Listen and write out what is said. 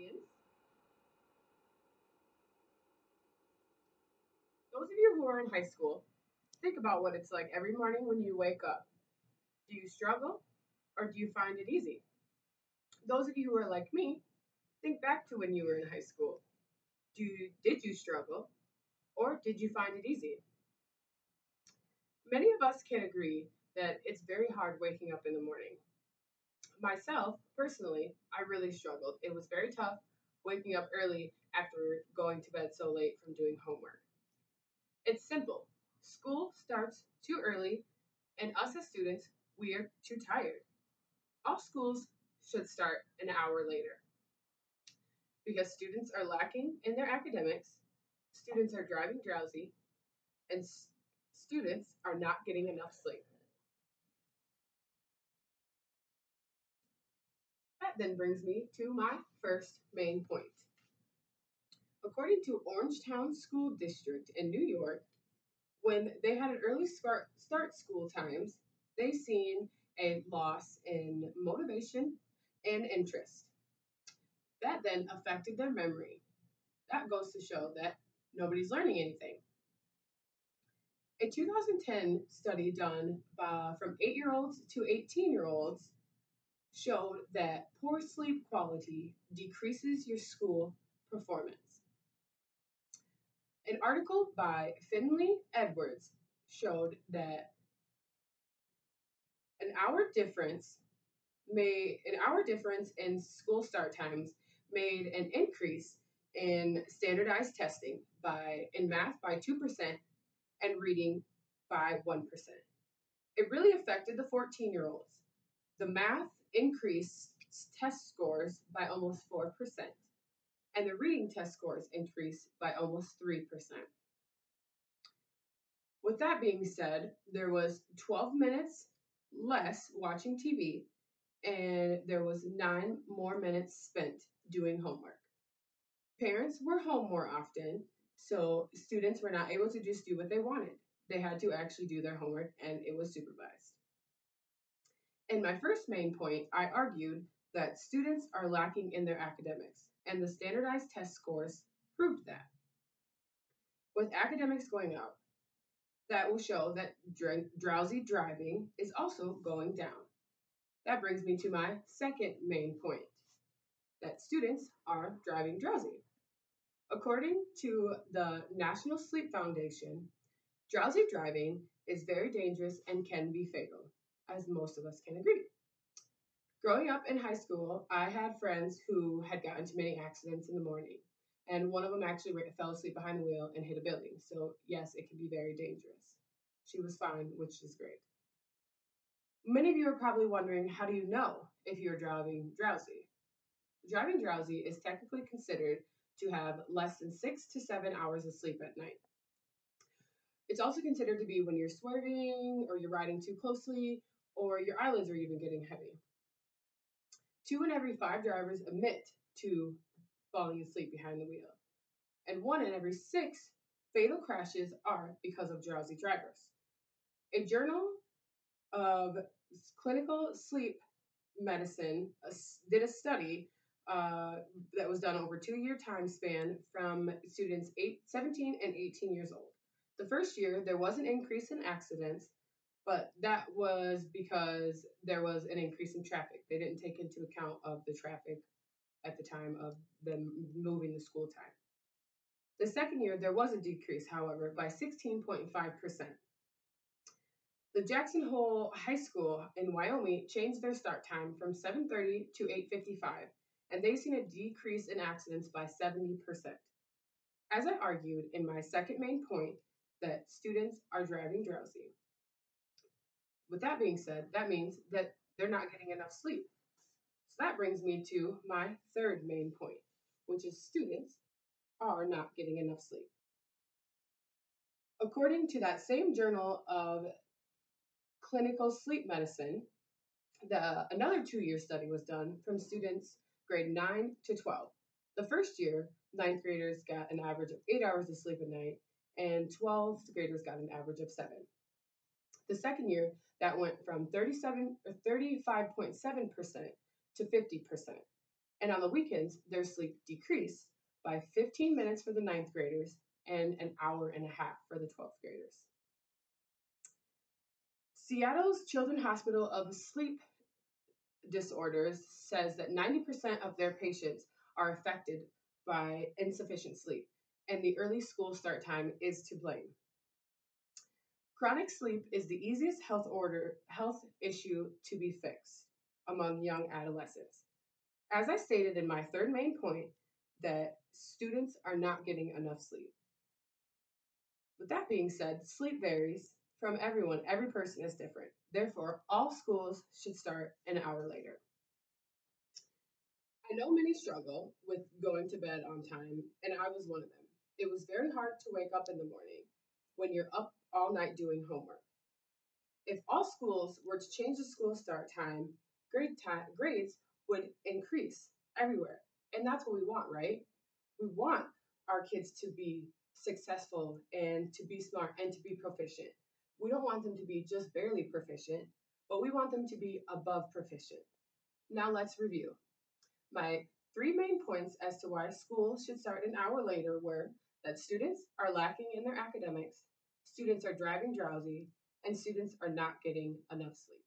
audience. Those of you who are in high school, think about what it's like every morning when you wake up. Do you struggle or do you find it easy? Those of you who are like me, think back to when you were in high school. Did you struggle or did you find it easy? Many of us can agree that it's very hard waking up in the morning. Myself, personally, I really struggled. It was very tough waking up early after going to bed so late from doing homework. It's simple. School starts too early, and us as students, we are too tired. All schools should start an hour later because students are lacking in their academics, students are driving drowsy, and students are not getting enough sleep. That then brings me to my first main point. According to Orangetown School District in New York, when they had an early start school times, they seen a loss in motivation and interest. That then affected their memory. That goes to show that nobody's learning anything. A 2010 study done from 8-year-olds to 18-year-olds showed that poor sleep quality decreases your school performance. An article by Finley Edwards showed that an hour difference an hour difference in school start times made an increase in standardized testing by in math by 2% and reading by 1%. It really affected the 14-year-olds. The math increased test scores by almost 4%, and the reading test scores increased by almost 3%. With that being said, there was 12 minutes less watching TV and there was 9 more minutes spent doing homework. Parents were home more often, so students were not able to just do what they wanted. They had to actually do their homework and it was supervised. In my first main point, I argued that students are lacking in their academics, and the standardized test scores proved that. With academics going up, that will show that drowsy driving is also going down. That brings me to my second main point that students are driving drowsy. According to the National Sleep Foundation, drowsy driving is very dangerous and can be fatal, as most of us can agree. Growing up in high school, I had friends who had gotten into many accidents in the morning, and one of them actually fell asleep behind the wheel and hit a building. So, yes, it can be very dangerous. She was fine, which is great. Many of you are probably wondering, how do you know if you're driving drowsy? Driving drowsy is technically considered to have less than 6 to 7 hours of sleep at night. It's also considered to be when you're swerving or you're riding too closely or your eyelids are even getting heavy. 2 in every 5 drivers admit to falling asleep behind the wheel, and 1 in every 6 fatal crashes are because of drowsy drivers. A journal of clinical sleep medicine did a study that was done over 2 year time span from students 17 and 18 years old. The first year, there was an increase in accidents, but that was because there was an increase in traffic. They didn't take into account of the traffic at the time of them moving the school time. The second year, there was a decrease, however, by 16.5%. The Jackson Hole High School in Wyoming changed their start time from 7:30 to 8:55, and they've seen a decrease in accidents by 70%. As I argued in my second main point, that students are driving drowsy. With that being said, that means that they're not getting enough sleep. So that brings me to my third main point, which is students are not getting enough sleep. According to that same journal of clinical sleep medicine, another 2 year study was done from students grade 9 to 12. The first year, ninth graders got an average of 8 hours of sleep a night, and 12th graders got an average of 7. The second year, that went from 35.7% to 50%. And on the weekends, their sleep decreased by 15 minutes for the ninth graders and an hour and a half for the 12th graders. Seattle's Children's Hospital of Sleep Disorders says that 90% of their patients are affected by insufficient sleep, and the early school start time is to blame. Chronic sleep is the easiest health issue to be fixed among young adolescents. As I stated in my third main point, that students are not getting enough sleep. With that being said, sleep varies from everyone. Every person is different. Therefore, all schools should start an hour later. I know many struggle with going to bed on time, and I was one of them. It was very hard to wake up in the morning when you're up all night doing homework. If all schools were to change the school start time, grades would increase everywhere. And that's what we want, right? We want our kids to be successful and to be smart and to be proficient. We don't want them to be just barely proficient, but we want them to be above proficient. Now let's review. My three main points as to why school should start an hour later were that students are lacking in their academics, students are driving drowsy, and students are not getting enough sleep.